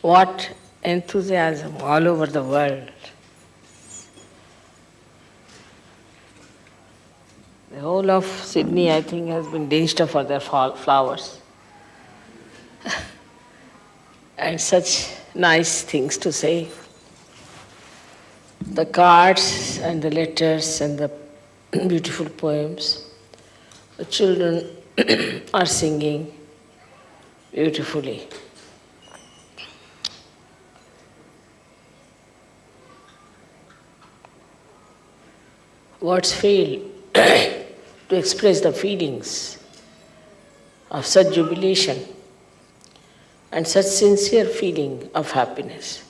What enthusiasm all over the world. The whole of Sydney, I think, has been dinched for their flowers. And such nice things to say. The cards and the letters and the beautiful poems. The children are singing beautifully. Words fail to express the feelings of such jubilation and such sincere feeling of happiness.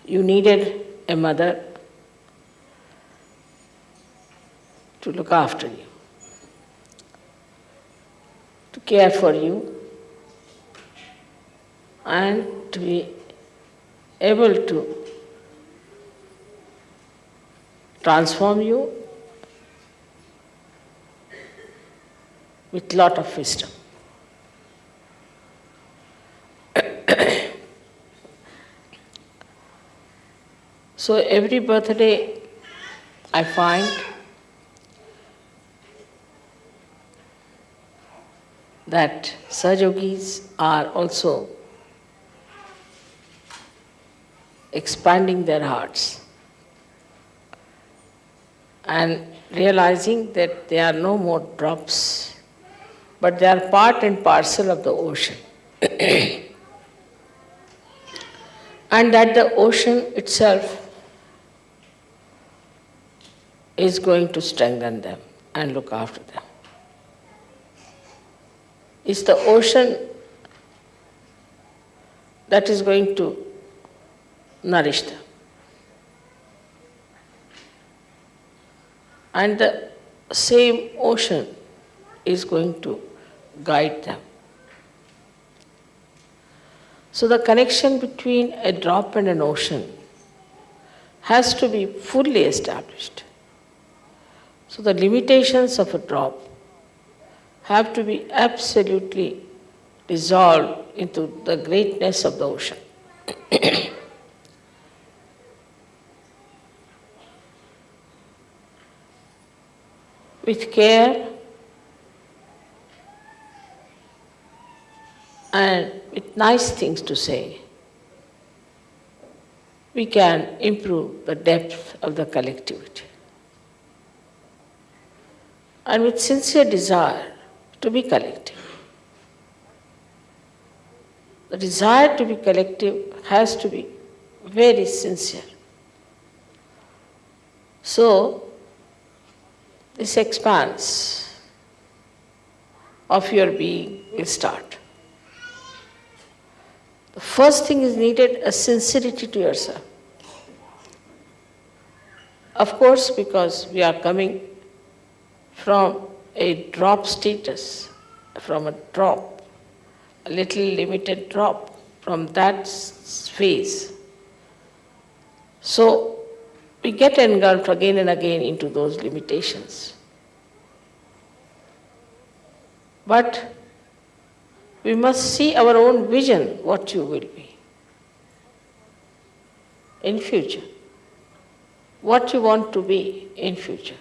You needed a mother to look after you, to care for you, and to be able to transform you with lot of wisdom. So every birthday I find that Sahajogis are also expanding their hearts and realizing that they are no more drops, but they are part and parcel of the ocean. And that the ocean itself is going to strengthen them and look after them. It's the ocean that is going to nourish them. And the same ocean is going to guide them. So the connection between a drop and an ocean has to be fully established. So the limitations of a drop have to be absolutely dissolved into the greatness of the ocean. With care and with nice things to say, we can improve the depth of the collectivity. And with sincere desire to be collective. The desire to be collective has to be very sincere. So, this expanse of your being will start. The first thing is needed a sincerity to yourself. Of course, because we are coming from a drop status, from a drop, a little limited drop, from that phase. So we get engulfed again and again into those limitations. But we must see our own vision, what you will be in future, what you want to be in future.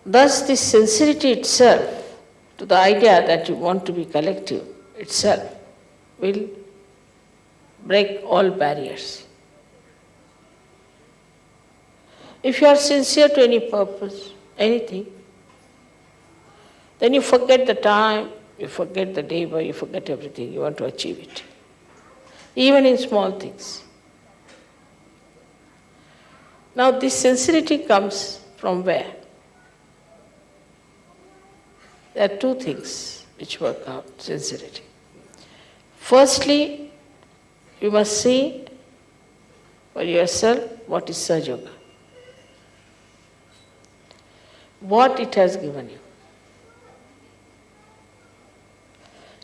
Thus, this sincerity itself to the idea that you want to be collective itself will break all barriers. If you are sincere to any purpose, anything, then you forget the time, you forget the labor, you forget everything, you want to achieve it. Even in small things. Now this sincerity comes from where? There are two things which work out sincerity. Firstly, you must see for yourself what is Sahaja Yoga. What it has given you.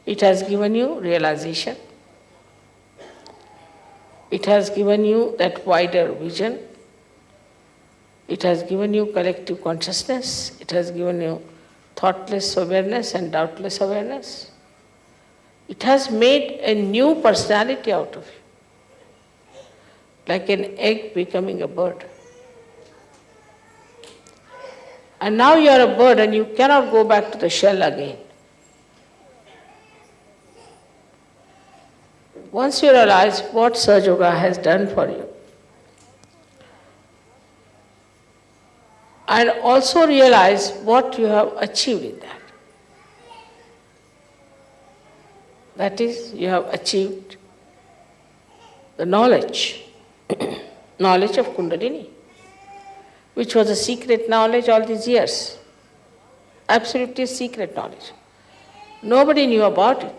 It has given you realization. It has given you that wider vision. It has given you collective consciousness. It has given you thoughtless awareness and doubtless awareness. It has made a new personality out of you, like an egg becoming a bird. And now you are a bird and you cannot go back to the shell again. Once you realize what Sahaja Yoga has done for you, and also realize what you have achieved in that. That is, you have achieved the knowledge, knowledge of Kundalini, which was a secret knowledge all these years. Absolutely secret knowledge. Nobody knew about it.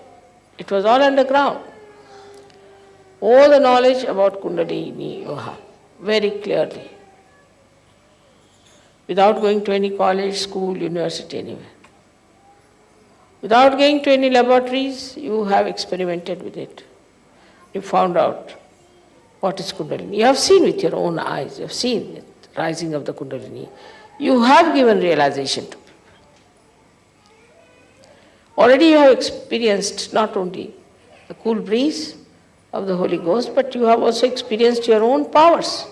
It was all underground. All the knowledge about Kundalini you have, very clearly, without going to any college, school, university, anywhere. Without going to any laboratories, you have experimented with it. You found out what is Kundalini. You have seen with your own eyes, you have seen the rising of the Kundalini. You have given realization to people. Already you have experienced not only the cool breeze of the Holy Ghost, but you have also experienced your own powers.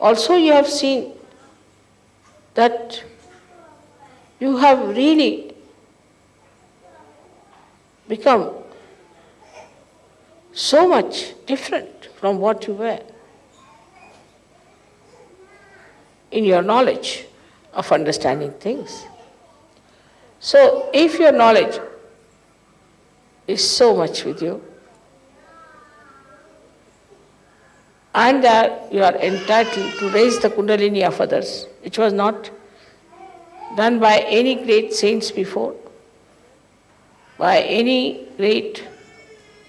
Also you have seen that you have really become so much different from what you were in your knowledge of understanding things. So if your knowledge is so much with you, and that you are entitled to raise the Kundalini of others, which was not done by any great saints before, by any great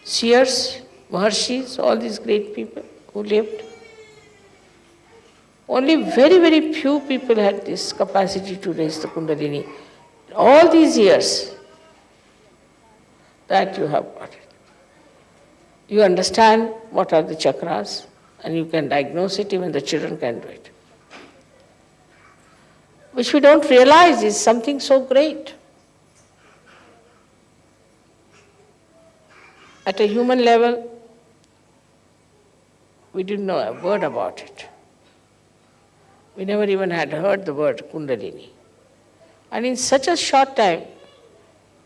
seers, Maharshis, all these great people who lived. Only very, very few people had this capacity to raise the Kundalini. All these years that you have got it. You understand what are the chakras, and you can diagnose it, even the children can do it. Which we don't realize is something so great. At a human level, we didn't know a word about it. We never even had heard the word Kundalini. And in such a short time,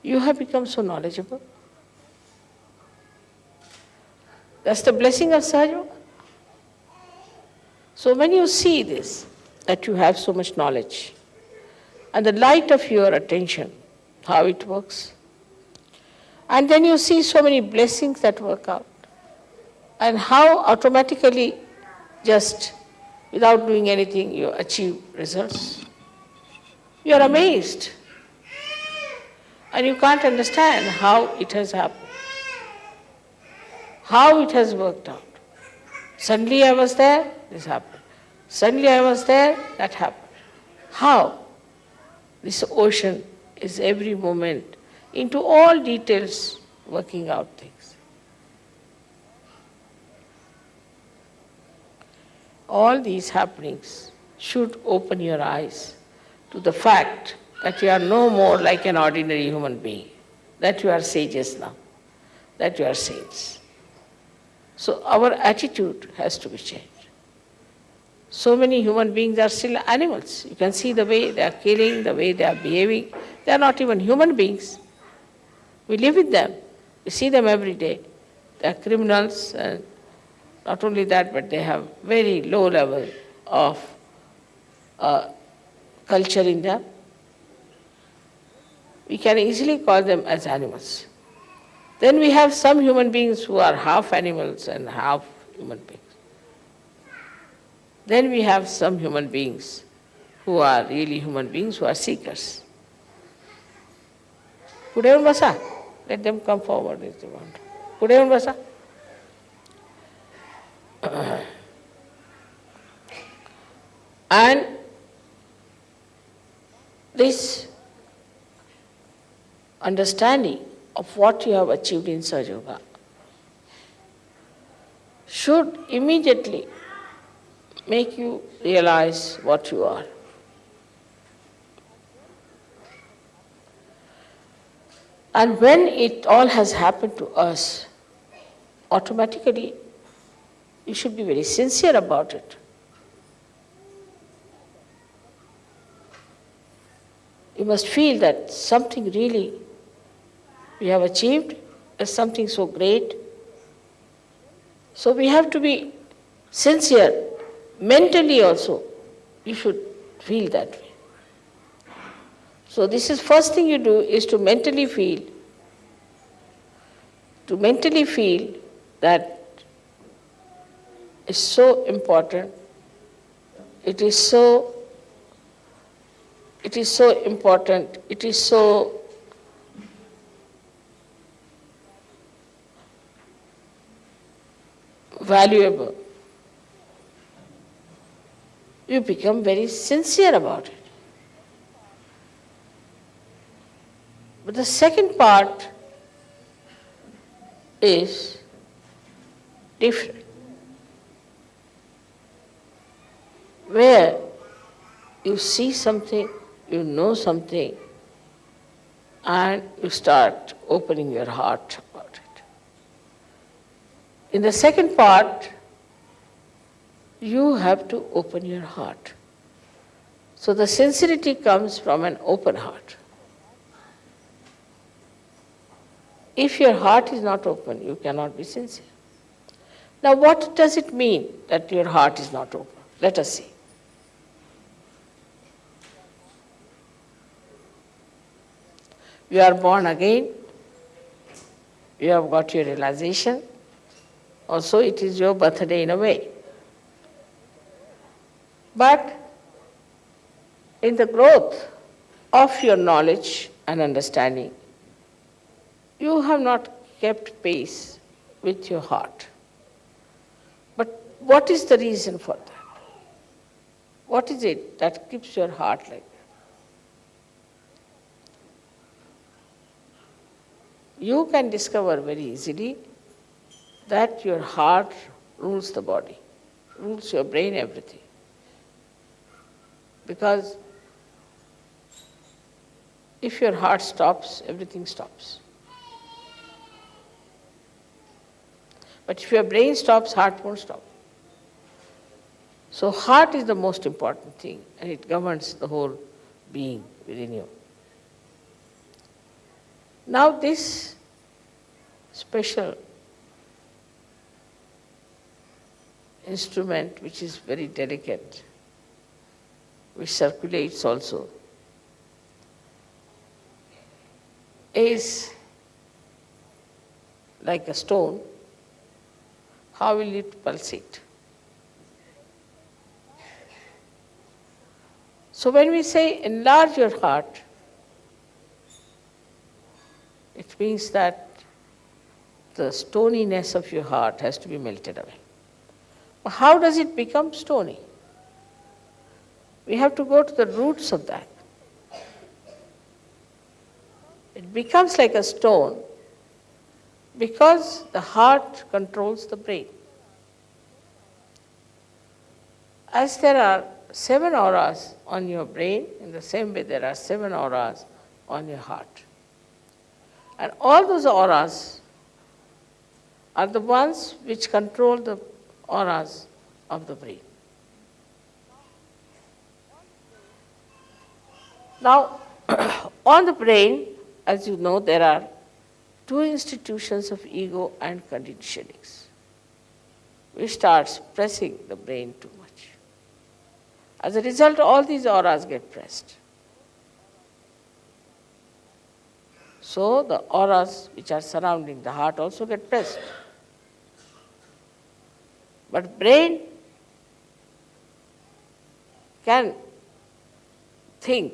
you have become so knowledgeable. That's the blessing of Sahaja Yoga. So when you see this, that you have so much knowledge, and the light of your attention, how it works, and then you see so many blessings that work out, and how automatically, just without doing anything, you achieve results. You are amazed. And you can't understand how it has happened, how it has worked out. Suddenly I was there, this happened. Suddenly I was there, that happened. How? This ocean is every moment, into all details, working out things. All these happenings should open your eyes to the fact that you are no more like an ordinary human being, that you are sages now, that you are saints. So our attitude has to be changed. So many human beings are still animals. You can see the way they are killing, the way they are behaving. They are not even human beings. We live with them. We see them every day. They are criminals, and not only that, but they have very low level of culture in them. We can easily call them as animals. Then we have some human beings who are half animals and half human beings. Then we have some human beings who are really human beings, who are seekers. Kudevan Basa, let them come forward if they want. Kudevan Basa. And this understanding of what you have achieved in Sahaja Yoga should immediately make you realize what you are. And when it all has happened to us, automatically you should be very sincere about it. You must feel that something really we have achieved is something so great. So we have to be sincere. Mentally also, you should feel that way. So this is first thing you do is to mentally feel that it's so important, it is so important, it is so valuable. You become very sincere about it. But the second part is different, where you see something, you know something, and you start opening your heart about it. In the second part, you have to open your heart. So the sincerity comes from an open heart. If your heart is not open, you cannot be sincere. Now, what does it mean that your heart is not open? Let us see. You are born again, you have got your realization, also it is your birthday in a way. But in the growth of your knowledge and understanding, you have not kept pace with your heart. But what is the reason for that? What is it that keeps your heart like that? You can discover very easily that your heart rules the body, rules your brain, everything. Because if your heart stops, everything stops. But if your brain stops, heart won't stop. So heart is the most important thing, and it governs the whole being within you. Now this special instrument, which is very delicate, which circulates also, is like a stone. How will it pulsate? So when we say enlarge your heart, it means that the stoniness of your heart has to be melted away. How does it become stony? We have to go to the roots of that. It becomes like a stone because the heart controls the brain. As there are 7 auras on your brain, in the same way there are 7 auras on your heart. And all those auras are the ones which control the auras of the brain. Now, on the brain, as you know, there are 2 institutions of ego and conditionings, which starts pressing the brain too much. As a result, all these auras get pressed. So the auras which are surrounding the heart also get pressed. But brain can think,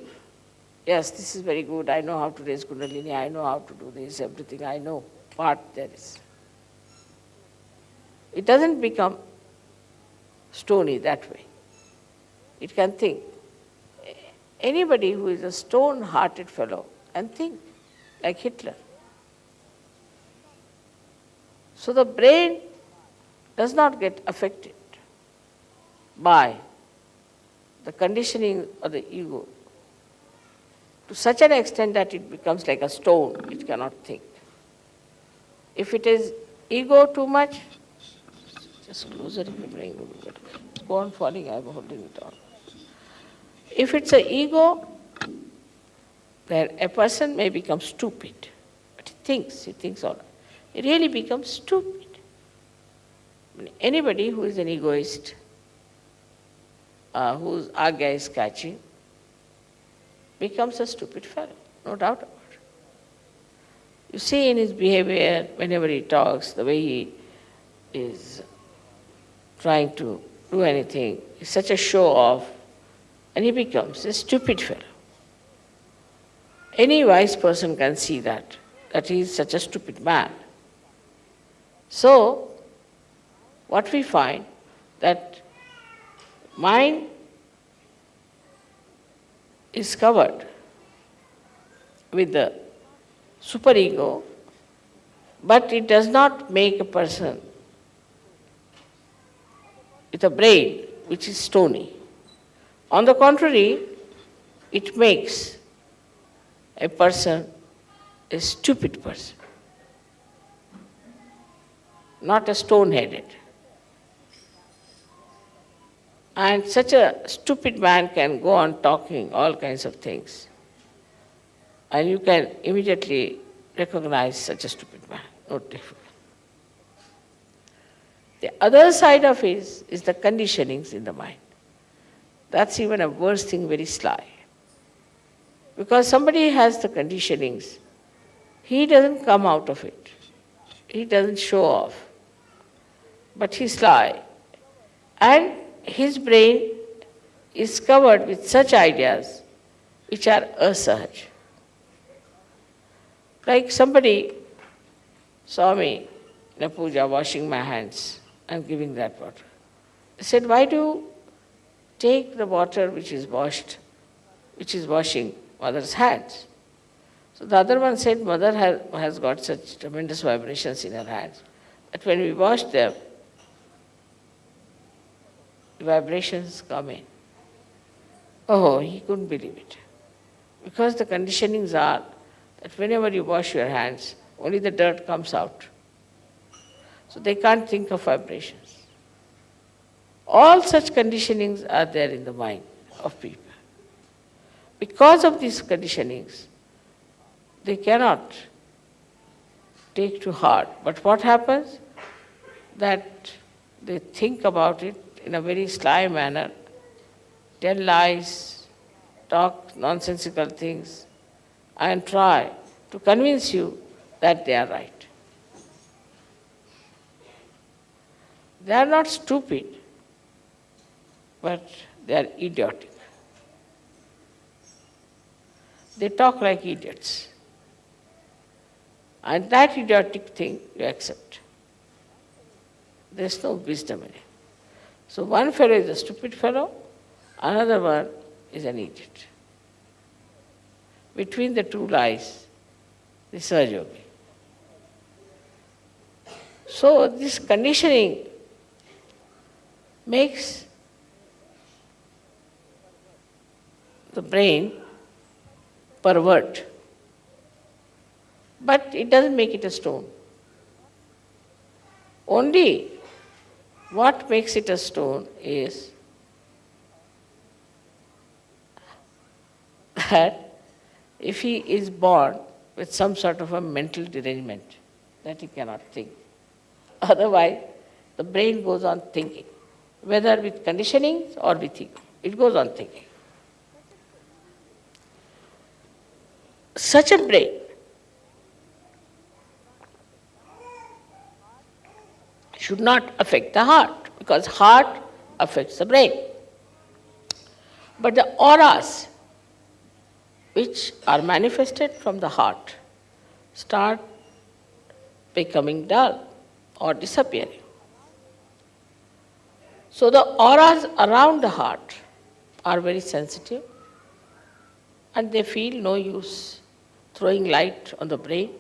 yes, this is very good, I know how to raise Kundalini, I know how to do this, everything I know, part there is. It doesn't become stony that way. It can think. Anybody who is a stone-hearted fellow can think, like Hitler. So the brain does not get affected by the conditioning of the ego to such an extent that it becomes like a stone, it cannot think. If it is ego too much, just closer if you bring it. Go on falling, I'm holding it on. If it's an ego, then a person may become stupid. But he thinks all right. He really becomes stupid. I mean, anybody who is an egoist, whose agya is catching, becomes a stupid fellow, no doubt about it. You see in his behavior, whenever he talks, the way he is trying to do anything, he's such a show-off, and he becomes a stupid fellow. Any wise person can see that he is such a stupid man. So, what we find, that mind is covered with the superego, but it does not make a person with a brain which is stony. On the contrary, it makes a person a stupid person, not a stone-headed. And such a stupid man can go on talking all kinds of things. And you can immediately recognize such a stupid man. No difference. The other side of it is the conditionings in the mind. That's even a worse thing, very sly. Because somebody has the conditionings, he doesn't come out of it. He doesn't show off. But he's sly. And his brain is covered with such ideas which are asahaj. Like somebody saw me in a puja washing my hands and giving that water. He said, why do you take the water which is washing mother's hands? So the other one said, mother has got such tremendous vibrations in her hands that when we wash them, the vibrations come in. Oh, he couldn't believe it. Because the conditionings are that whenever you wash your hands, only the dirt comes out. So they can't think of vibrations. All such conditionings are there in the mind of people. Because of these conditionings, they cannot take to heart. But what happens? That they think about it in a very sly manner, tell lies, talk nonsensical things, and try to convince you that they are right. They are not stupid, but they are idiotic. They talk like idiots. And that idiotic thing you accept. There is no wisdom in it. So one fellow is a stupid fellow, another one is an idiot. Between the two lies the Sahaja-yogi. So this conditioning makes the brain pervert, but it doesn't make it a stone. Only what makes it a stone is that if he is born with some sort of a mental derangement, that he cannot think. Otherwise, the brain goes on thinking, whether with conditionings or with ego. It goes on thinking. Such a brain should not affect the heart, because heart affects the brain. But the auras which are manifested from the heart start becoming dull or disappearing. So the auras around the heart are very sensitive, and they feel no use throwing light on the brain.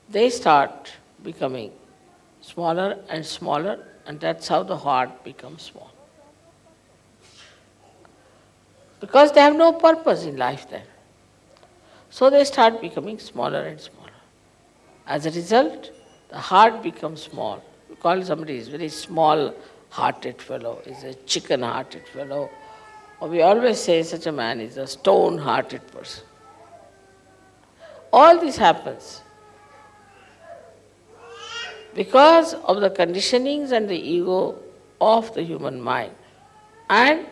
They start becoming smaller and smaller, and that's how the heart becomes small. Because they have no purpose in life then. So they start becoming smaller and smaller. As a result, the heart becomes small. We call somebody is very small-hearted fellow, is a chicken-hearted fellow. Or we always say such a man is a stone-hearted person. All this happens because of the conditionings and the ego of the human mind. And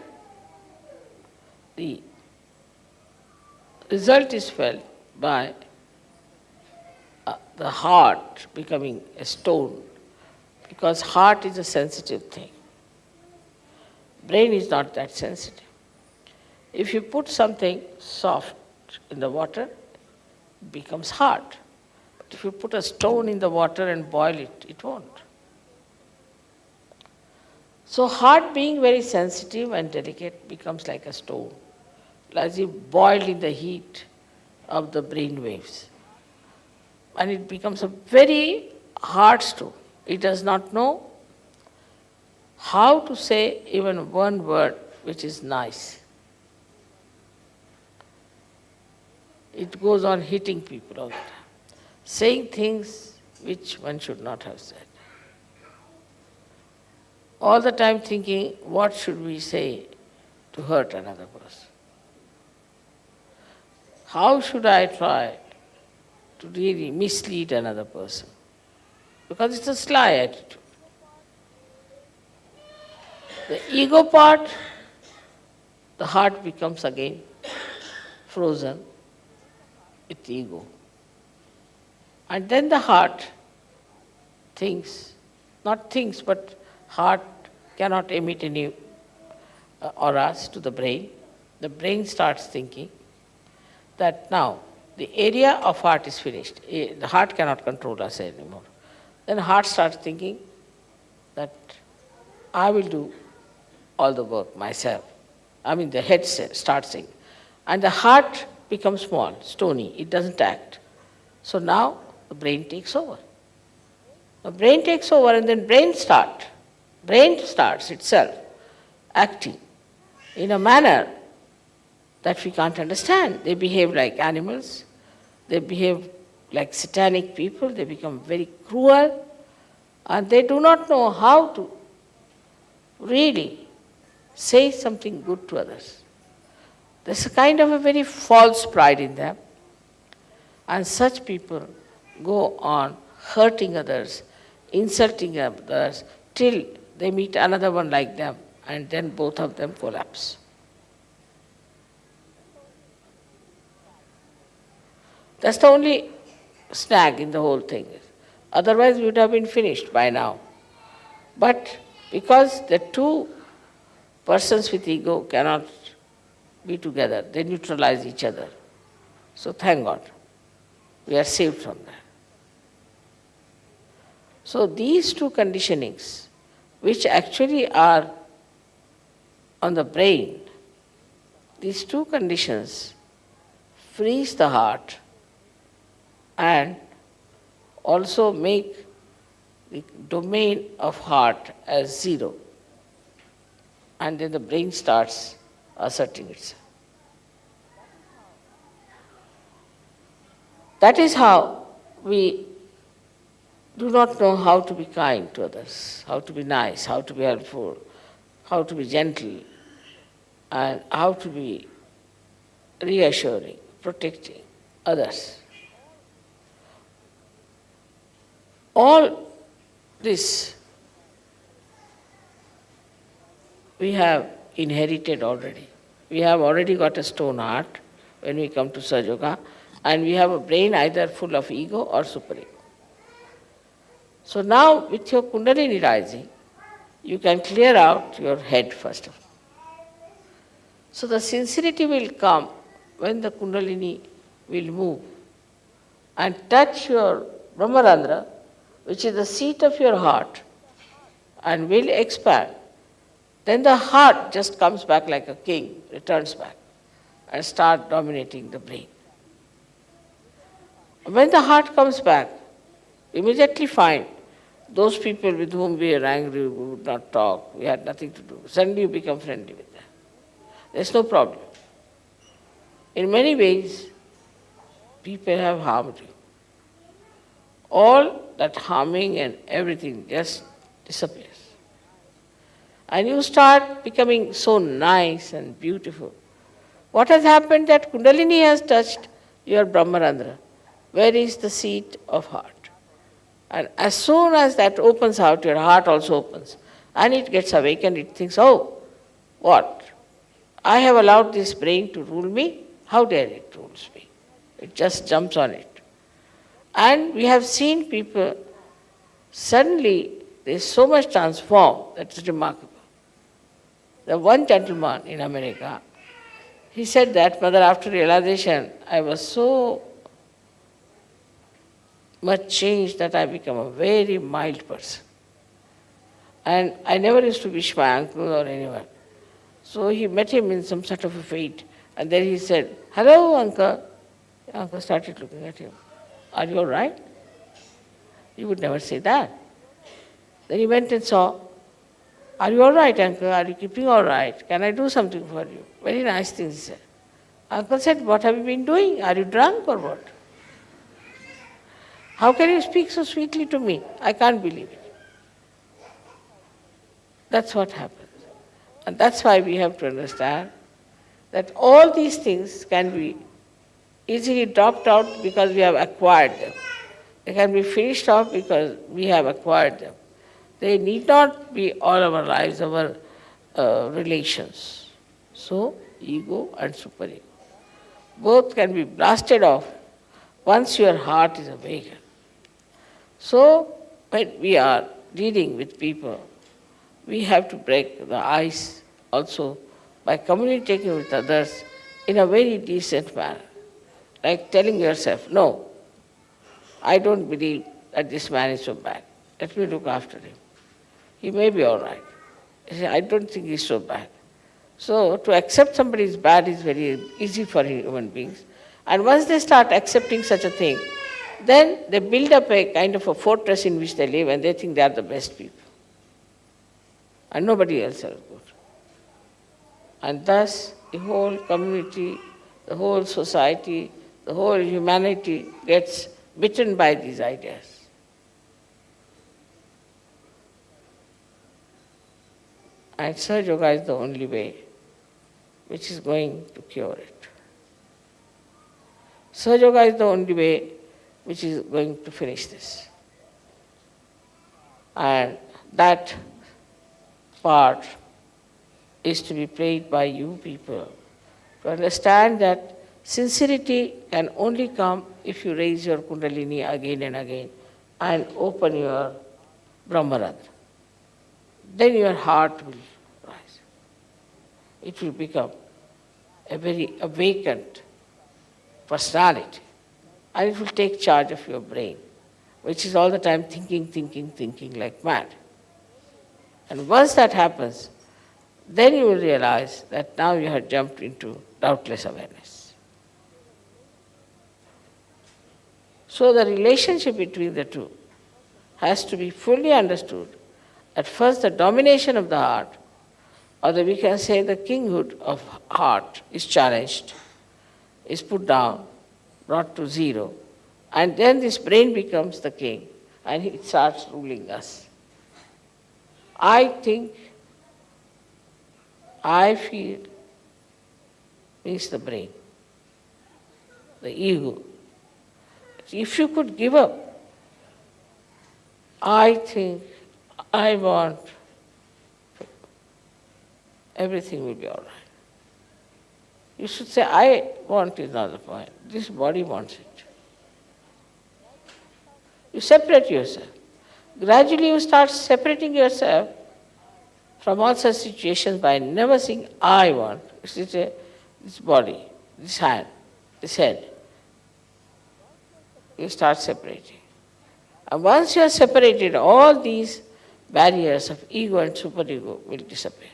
the result is felt by the heart becoming a stone, because heart is a sensitive thing. Brain is not that sensitive. If you put something soft in the water, it becomes hard. But if you put a stone in the water and boil it, it won't. So heart, being very sensitive and delicate, becomes like a stone, as if boiled in the heat of the brain waves. And it becomes a very hard stone. It does not know how to say even one word which is nice. It goes on hitting people all the time, saying things which one should not have said. All the time thinking, what should we say to hurt another person? How should I try to really mislead another person? Because it's a sly attitude. The ego part, the heart becomes again frozen with ego. And then the heart thinks, not thinks, but heart cannot emit any auras to the brain. The brain starts thinking that now the area of heart is finished. The heart cannot control us anymore. Then heart starts thinking that I will do all the work myself. The head starts saying. And the heart becomes small, stony, it doesn't act. So now the brain takes over. The brain takes over and then brain starts itself acting in a manner that we can't understand. They behave like animals, they behave like satanic people, they become very cruel, and they do not know how to really say something good to others. There's a kind of a very false pride in them, and such people go on hurting others, insulting others, till they meet another one like them, and then both of them collapse. That's the only snag in the whole thing. Otherwise, we would have been finished by now. But because the two persons with ego cannot be together, they neutralize each other. So thank God, we are saved from that. So these two conditionings, which actually are on the brain, these two conditions freeze the heart and also make the domain of heart as zero. And then the brain starts asserting itself. That is how we do not know how to be kind to others, how to be nice, how to be helpful, how to be gentle, and how to be reassuring, protecting others. All this we have inherited already. We have already got a stone heart when we come to Sahaja Yoga, and we have a brain either full of ego or superego. So now with your Kundalini rising, you can clear out your head first of all. So the sincerity will come when the Kundalini will move and touch your Brahmarandra, which is the seat of your heart, and will expand. Then the heart just comes back like a king, returns back, and starts dominating the brain. When the heart comes back, immediately find Those people with whom we are angry, we would not talk, we had nothing to do. Suddenly you become friendly with them. There's no problem. In many ways, people have harmed you. All that harming and everything just disappears. And you start becoming so nice and beautiful. What has happened that Kundalini has touched your Brahmarandra, where is the seat of heart. And as soon as that opens out, your heart also opens. And it gets awakened, it thinks, oh, what? I have allowed this brain to rule me? How dare it rules me? It just jumps on it. And we have seen people, suddenly they so much transformed, that's remarkable. The one gentleman in America, he said that, Mother, after realization, I was so much changed that I become a very mild person. And I never used to wish my uncle or anyone. So he met him in some sort of a fete. And then he said, hello, uncle. The uncle started looking at him. Are you all right? He would never say that. Then he went and saw, are you all right, uncle? Are you keeping all right? Can I do something for you? Very nice things he said. Uncle said, what have you been doing? Are you drunk or what? How can you speak so sweetly to me? I can't believe it. That's what happens. And that's why we have to understand that all these things can be easily dropped out because we have acquired them. They can be finished off because we have acquired them. They need not be all our lives, our relations. So, ego and superego. Both can be blasted off once your heart is awakened. So, when we are dealing with people, we have to break the ice also by communicating with others in a very decent manner. Like telling yourself, no, I don't believe that this man is so bad. Let me look after him. He may be all right. I don't think he's so bad. So to accept somebody is bad is very easy for human beings. And once they start accepting such a thing, then they build up a kind of a fortress in which they live and they think they are the best people. And nobody else is good. And thus the whole community, the whole society, the whole humanity gets bitten by these ideas. And Sahaja Yoga is the only way which is going to cure it. Sahaja Yoga is the only way which is going to finish this. And that part is to be played by you people to understand that sincerity can only come if you raise your Kundalini again and again and open your Brahmarandra. Then your heart will rise. It will become a very awakened personality. And it will take charge of your brain, which is all the time thinking like mad. And once that happens, then you will realize that now you have jumped into doubtless awareness. So the relationship between the two has to be fully understood. At first, the domination of the heart, or we can say the kinghood of heart, is challenged, is put down, brought to zero, and then this brain becomes the king, and it starts ruling us. I think, I feel, means the brain, the ego. If you could give up, I think, I want, everything will be all right. You should say, I want is not the point. This body wants it. You separate yourself. Gradually you start separating yourself from all such situations by never saying, I want. You say, this body, this hand, this head. You start separating. And once you are separated, all these barriers of ego and superego will disappear.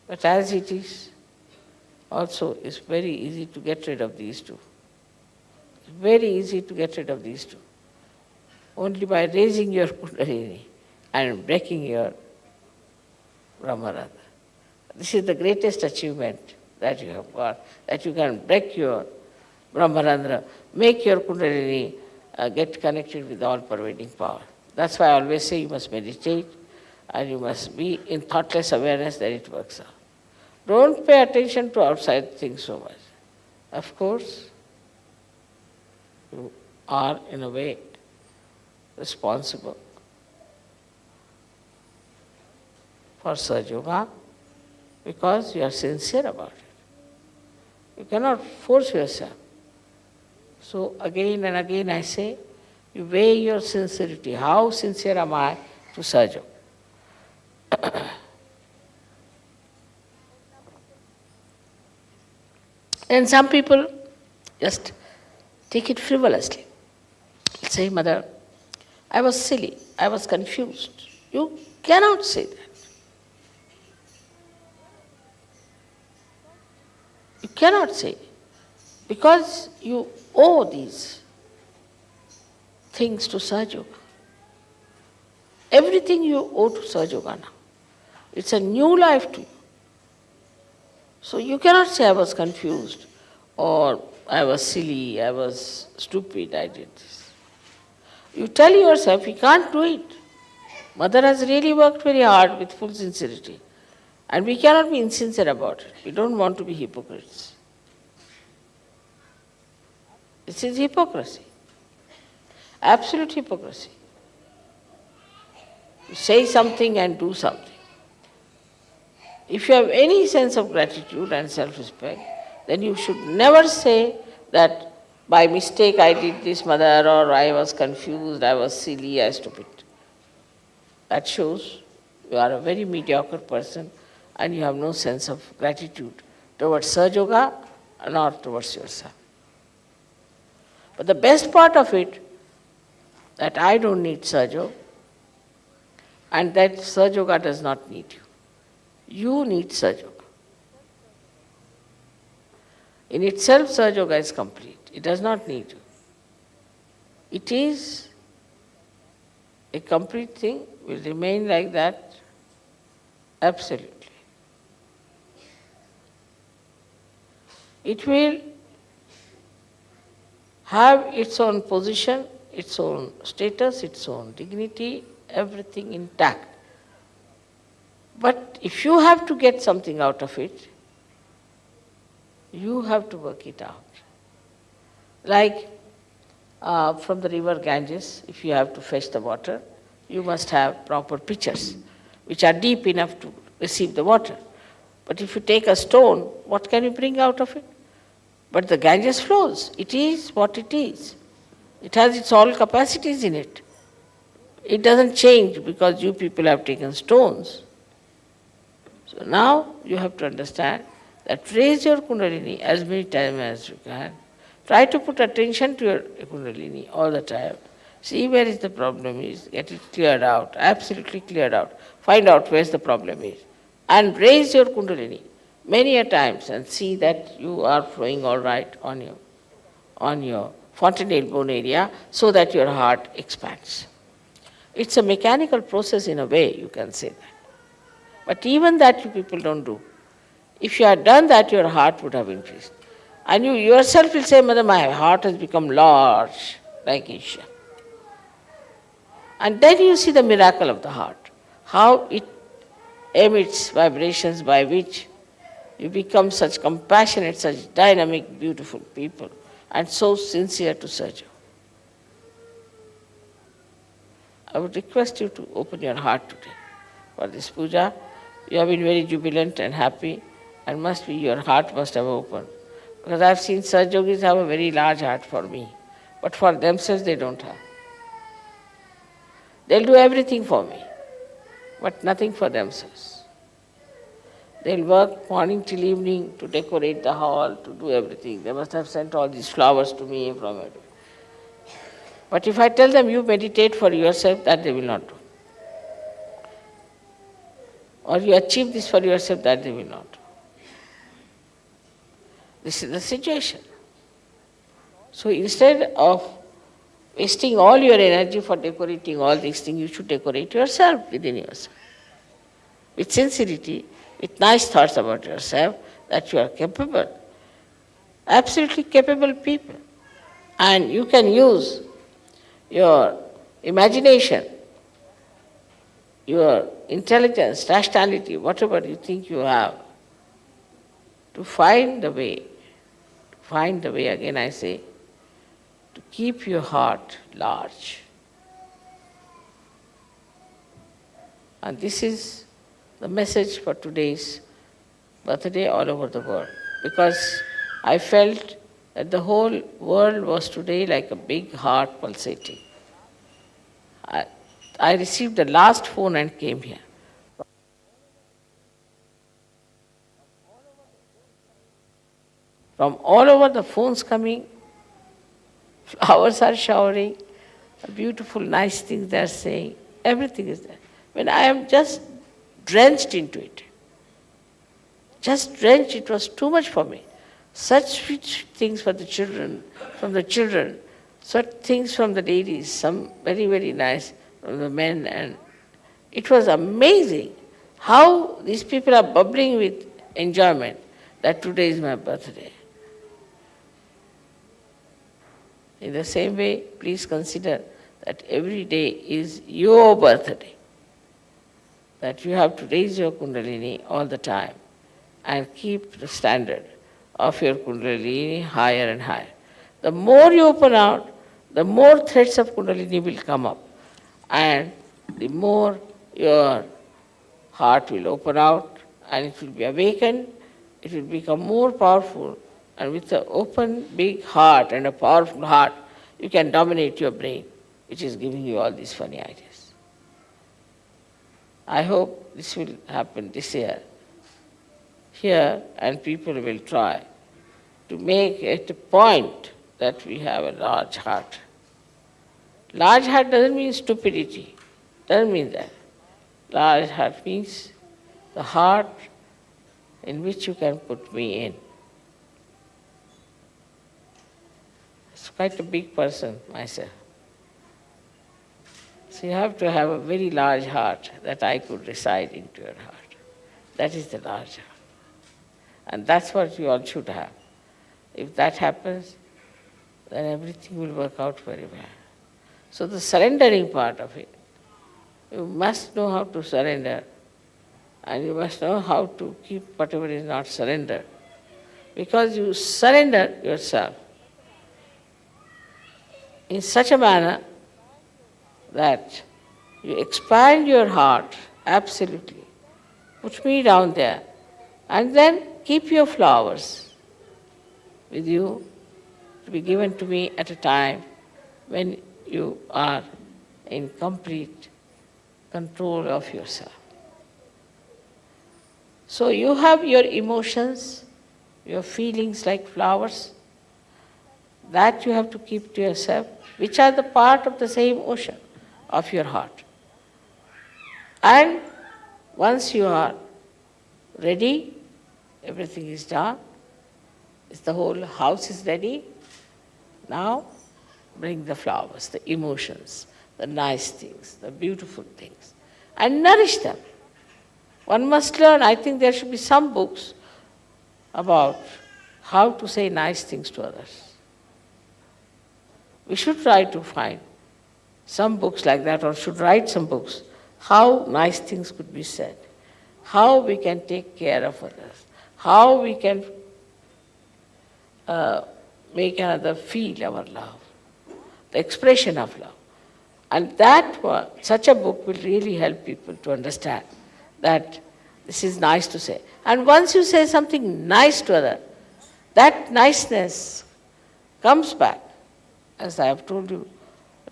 But as it is, also it's very easy to get rid of these two. It's very easy to get rid of these two. only by raising your Kundalini and breaking your Brahmarandra. This is the greatest achievement that you have got, that you can break your Brahmarandra, make your Kundalini get connected with all pervading power. That's why I always say you must meditate and you must be in thoughtless awareness that it works out. Don't pay attention to outside things so much. Of course, you are in a way responsible for Sahaja Yoga because you are sincere about it. You cannot force yourself. So again and again I say, you weigh your sincerity. How sincere am I to Sahaja Yoga? And some people just take it frivolously. Say, Mother, I was silly, I was confused. You cannot say that. You cannot say, because you owe these things to Sahaja Yoga. Everything you owe to Sahaja Yoga now. It's a new life to you. So you cannot say I was confused or I was silly, I was stupid, I did this. You tell yourself you can't do it. Mother has really worked very hard with full sincerity. And we cannot be insincere about it. We don't want to be hypocrites. This is hypocrisy. Absolute hypocrisy. You say something and do something. If you have any sense of gratitude and self-respect, then you should never say that by mistake I did this, Mother, or I was confused, I was silly, I was stupid. That shows you are a very mediocre person and you have no sense of gratitude towards Sahaja Yoga nor towards yourself. But the best part of it, that I don't need Sahaja Yoga and that Sahaja Yoga does not need you. You need Sahaja Yoga. In itself, Sahaja Yoga is complete. It does not need you. It is a complete thing, will remain like that, absolutely. It will have its own position, its own status, its own dignity, everything intact. But if you have to get something out of it, you have to work it out. Like from the river Ganges, if you have to fetch the water, you must have proper pitchers, which are deep enough to receive the water. But if you take a stone, what can you bring out of it? But the Ganges flows. It is what it is. It has its all capacities in it. It doesn't change because you people have taken stones. So now you have to understand that raise your Kundalini as many times as you can. Try to put attention to your Kundalini all the time. See where is the problem is, get it cleared out, absolutely cleared out. Find out where the problem is. And raise your Kundalini many a times and see that you are flowing all right on your fontanelle bone area so that your heart expands. It's a mechanical process in a way, you can say that. But even that you people don't do. If you had done that, your heart would have increased. And you yourself will say, Mother, my heart has become large, like Isha. And then you see the miracle of the heart, how it emits vibrations by which you become such compassionate, such dynamic, beautiful people, and so sincere to Sahaja Yoga. I would request you to open your heart today for this puja. You have been very jubilant and happy, and your heart must have opened. Because I have seen Sahaja Yogis have a very large heart for me, but for themselves they don't have. They'll do everything for me, but nothing for themselves. They'll work morning till evening to decorate the hall, to do everything. They must have sent all these flowers to me from everywhere. But if I tell them you meditate for yourself, that they will not do. Or you achieve this for yourself, that they will not do. This is the situation. So instead of wasting all your energy for decorating all these things. You should decorate yourself within yourself. With sincerity, with nice thoughts about yourself, that you are capable, absolutely capable people. And you can use your imagination, your intelligence, rationality, whatever you think you have, to find the way, again I say, to keep your heart large. And this is the message for today's birthday all over the world, because I felt that the whole world was today like a big heart pulsating. I received the last phone and came here. From all over the phones coming, flowers are showering, beautiful, nice things they are saying, everything is there. When I am just drenched into it, just drenched, it was too much for me. Such sweet things for the children, from the children, such things from the ladies, some very, very nice from the men, and it was amazing how these people are bubbling with enjoyment that today is my birthday. In the same way, please consider that every day is your birthday, that you have to raise your Kundalini all the time and keep the standard of your Kundalini higher and higher. The more you open out, the more threads of Kundalini will come up, and the more your heart will open out and it will be awakened, it will become more powerful, and with an open big heart and a powerful heart, you can dominate your brain, which is giving you all these funny ideas. I hope this will happen this year here, and people will try to make it a point that we have a large heart. Large heart doesn't mean stupidity, doesn't mean that. Large heart means the heart in which you can put me in. It's quite a big person myself. So you have to have a very large heart that I could reside into your heart. That is the large heart. And that's what you all should have. If that happens, then everything will work out very well. So the surrendering part of it, you must know how to surrender, and you must know how to keep whatever is not surrendered. Because you surrender yourself in such a manner that you expand your heart absolutely. Put me down there, and then keep your flowers with you to be given to me at a time when you are in complete control of yourself. So you have your emotions, your feelings like flowers, that you have to keep to yourself, which are the part of the same ocean of your heart. And once you are ready, everything is done, the whole house is ready, now bring the flowers, the emotions, the nice things, the beautiful things, and nourish them. One must learn, I think there should be some books about how to say nice things to others. We should try to find some books like that, or should write some books, how nice things could be said, how we can take care of others, how we can make another feel our love, the expression of love. And such a book will really help people to understand that this is nice to say. And once you say something nice to others, that niceness comes back, as I have told you,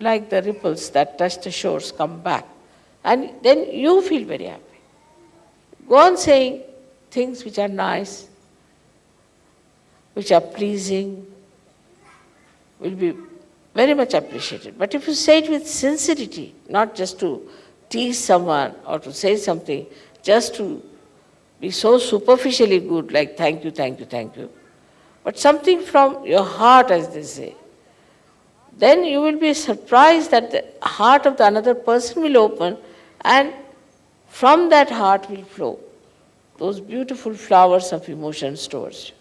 like the ripples that touch the shores come back. And then you feel very happy. Go on saying things which are nice, which are pleasing, will be very much appreciated. But if you say it with sincerity, not just to tease someone or to say something just to be so superficially good, like thank you, thank you, thank you, but something from your heart, as they say, then you will be surprised that the heart of the another person will open, and from that heart will flow those beautiful flowers of emotions towards you.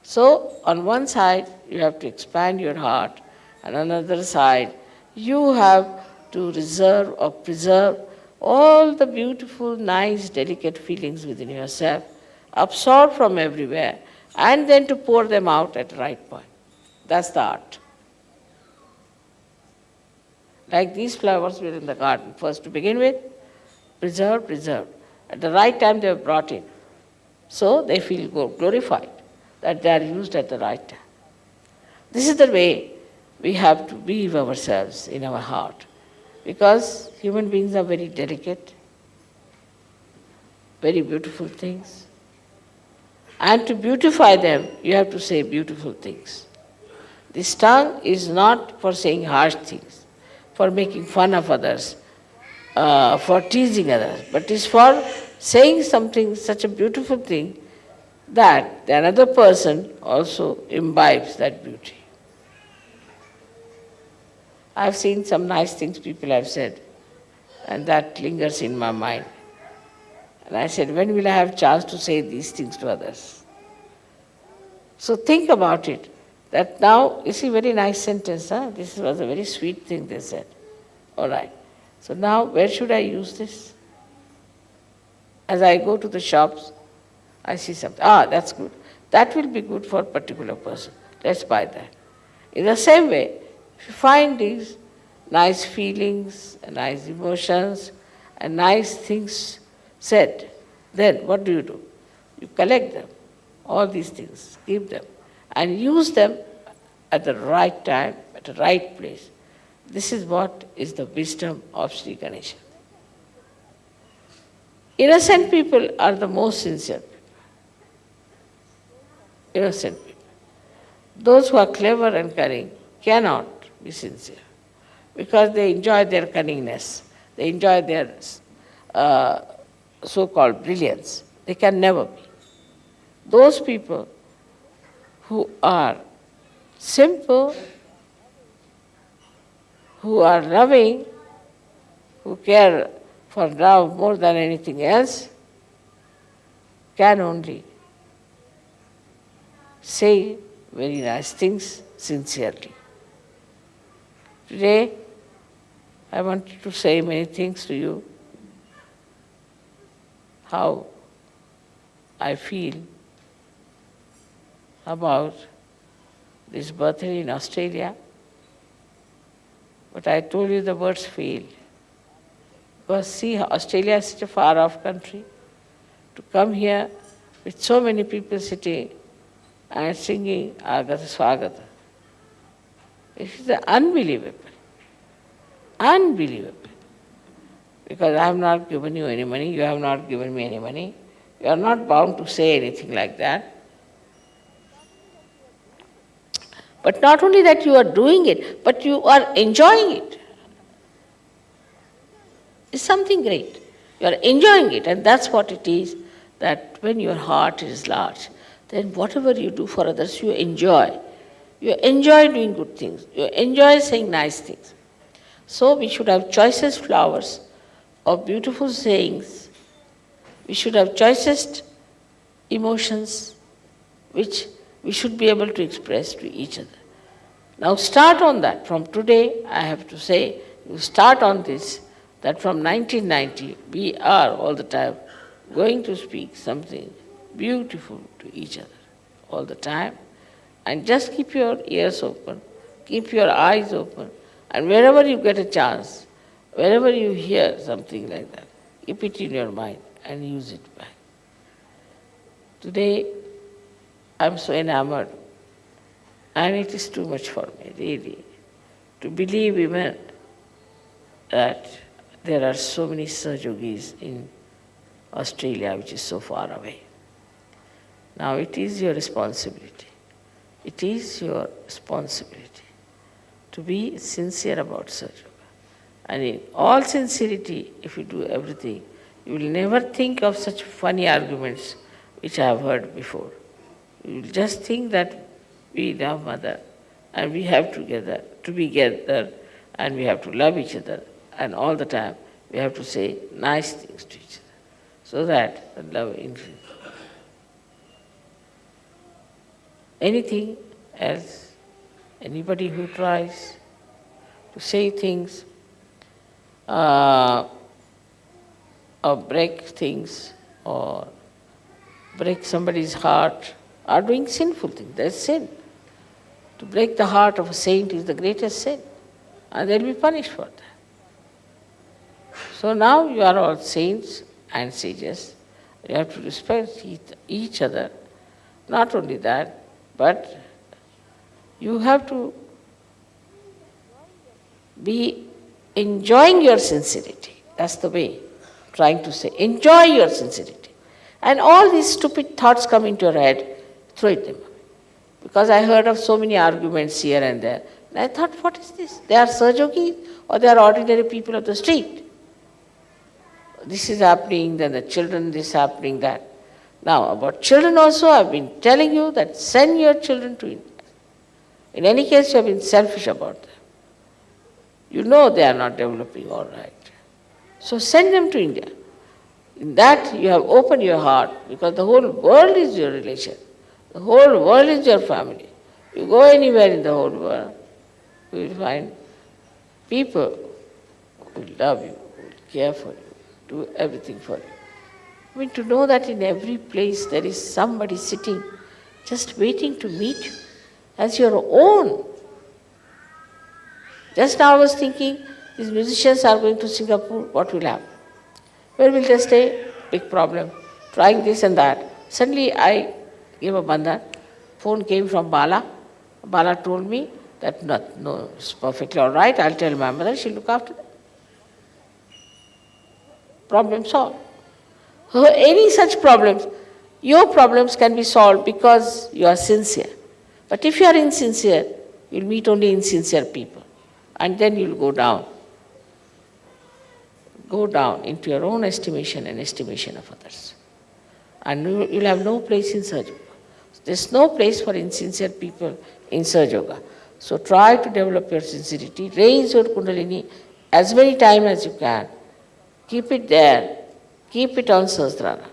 So, on one side, you have to expand your heart, and on another side, you have to reserve or preserve all the beautiful, nice, delicate feelings within yourself, absorb from everywhere, and then to pour them out at the right point. That's the art. Like these flowers were in the garden. First, to begin with, preserved. At the right time, they were brought in. So they feel glorified that they are used at the right time. This is the way we have to weave ourselves in our heart, because human beings are very delicate, very beautiful things. And to beautify them, you have to say beautiful things. This tongue is not for saying harsh things, for making fun of others, for teasing others, but is for saying something, such a beautiful thing, that the another person also imbibes that beauty. I've seen some nice things people have said, and that lingers in my mind. And I said, when will I have chance to say these things to others? So think about it, that now, you see, very nice sentence, huh? This was a very sweet thing they said. All right. So now, where should I use this? As I go to the shops, I see something. That's good. That will be good for a particular person. Let's buy that. In the same way, if you find these nice feelings, nice emotions, and nice things said, then what do? You collect them, all these things, keep them, and use them at the right time, at the right place. This is what is the wisdom of Sri Ganesha. Innocent people are the most sincere people. Innocent people. Those who are clever and cunning cannot be sincere, because they enjoy their cunningness, they enjoy their so-called brilliance. They can never be. Those people who are simple, who are loving, who care for love more than anything else, can only say very nice things sincerely. Today, I wanted to say many things to you, how I feel about this birthday in Australia. But I told you the words fail. Because see, Australia is such a far-off country. To come here with so many people sitting and singing Agata Swagata, it is unbelievable. Unbelievable. Because I have not given you any money, you have not given me any money. You are not bound to say anything like that. But not only that you are doing it, but you are enjoying it. It's something great. You are enjoying it, and that's what it is, that when your heart is large, then whatever you do for others, you enjoy. You enjoy doing good things. You enjoy saying nice things. So we should have choicest flowers of beautiful sayings. We should have choicest emotions which we should be able to express to each other. Now start on that. From today, I have to say, you start on this, that from 1990, we are all the time going to speak something beautiful to each other all the time. And just keep your ears open, keep your eyes open, and wherever you get a chance, wherever you hear something like that, keep it in your mind and use it back. Today, I'm so enamored, and it is too much for me, really, to believe even that there are so many Sahajogis in Australia, which is so far away. Now it is your responsibility. It is your responsibility to be sincere about Sahaja. And in all sincerity, if you do everything, you will never think of such funny arguments which I have heard before. You will just think that we love Mother and we have to be together, and we have to love each other, and all the time we have to say nice things to each other, so that the love increases. Anything else? Anybody who tries to say things or break things or break somebody's heart are doing sinful things. That's sin. To break the heart of a saint is the greatest sin, and they'll be punished for that. So now you are all saints and sages. You have to respect each other. Not only that, but you have to be enjoying your sincerity. That's the way, trying to say. Enjoy your sincerity. And all these stupid thoughts come into your head, throw it them away. Because I heard of so many arguments here and there. And I thought, what is this? They are Sahajogis or they are ordinary people of the street? This is happening, then the children, this happening, that. Now, about children also, I've been telling you that send your children to India. In any case, you have been selfish about them. You know they are not developing all right. So send them to India. In that, you have opened your heart, because the whole world is your relation. The whole world is your family. You go anywhere in the whole world, you will find people who will love you, who will care for you, do everything for you. I mean, to know that in every place there is somebody sitting just waiting to meet you as your own. Just now I was thinking, these musicians are going to Singapore, what will happen? Where will they stay? Big problem. Trying this and that. Suddenly I gave a bandhan. Phone came from Bala. Bala told me that no, it's perfectly all right. I'll tell my mother, she'll look after them. Problem solved. So any such problems, your problems can be solved because you are sincere. But if you are insincere, you'll meet only insincere people. And then you'll go down. Go down into your own estimation and estimation of others. And you'll have no place in Sahaja Yoga. There's no place for insincere people in Sahaja Yoga. So try to develop your sincerity. Raise your Kundalini as many times as you can. Keep it there. Keep it on Sahasrara.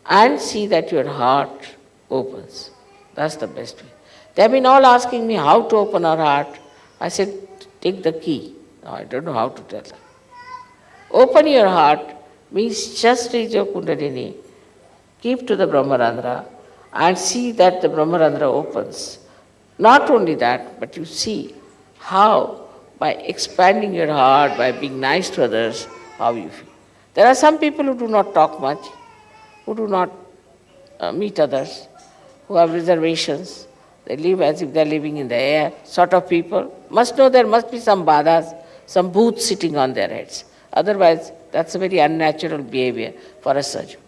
And see that your heart opens. That's the best way. They have been all asking me how to open our heart. I said, take the key. No, I don't know how to tell them. Open your heart means just raise your Kundalini, keep to the Brahmarandhra, and see that the Brahmarandhra opens. Not only that, but you see how, by expanding your heart, by being nice to others, how you feel. There are some people who do not talk much, who do not meet others, who have reservations. They live as if they are living in the air, sort of people. Must know there must be some badhas, some booths sitting on their heads. Otherwise, that's a very unnatural behavior for a surgeon.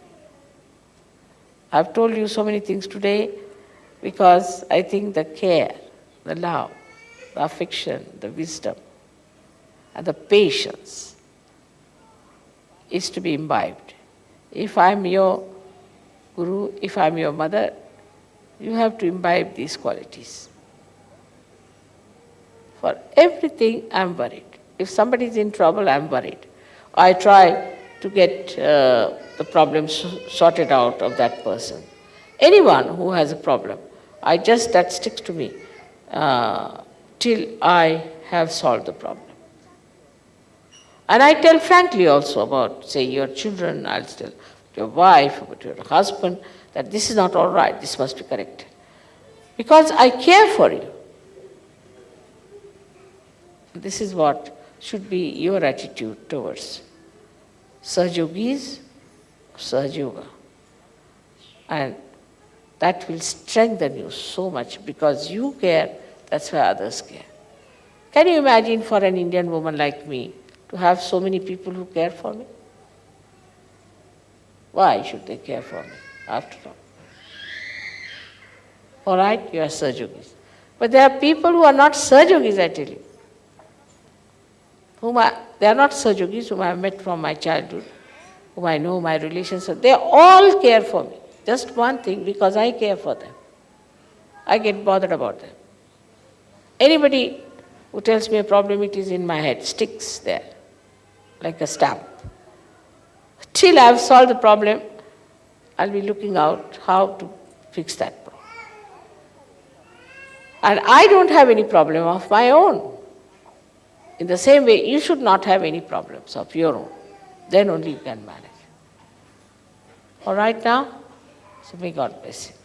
I've told you so many things today because I think the care, the love, the affection, the wisdom, and the patience is to be imbibed. If I'm your guru, if I'm your mother, you have to imbibe these qualities. For everything, I'm worried. If somebody is in trouble, I'm worried. I try to get the problem sorted out of that person. Anyone who has a problem, that sticks to me till I have solved the problem. And I tell frankly also about, say, your children, I'll tell your wife, about your husband, that this is not all right, this must be corrected. Because I care for you. This is what should be your attitude towards Sahajogis, Sahaja Yoga. And that will strengthen you so much because you care, that's why others care. Can you imagine for an Indian woman like me to have so many people who care for me? Why should they care for me after all? All right, you are Sahajogis. But there are people who are not Sahajogis, I tell you. They are not Sahajogis whom I have met from my childhood, whom I know my relations. They all care for me. Just one thing, because I care for them. I get bothered about them. Anybody who tells me a problem, it is in my head, sticks there like a stamp. Till I have solved the problem, I'll be looking out how to fix that problem. And I don't have any problem of my own. In the same way, you should not have any problems of your own. Then only you can manage. All right now? So may God bless you.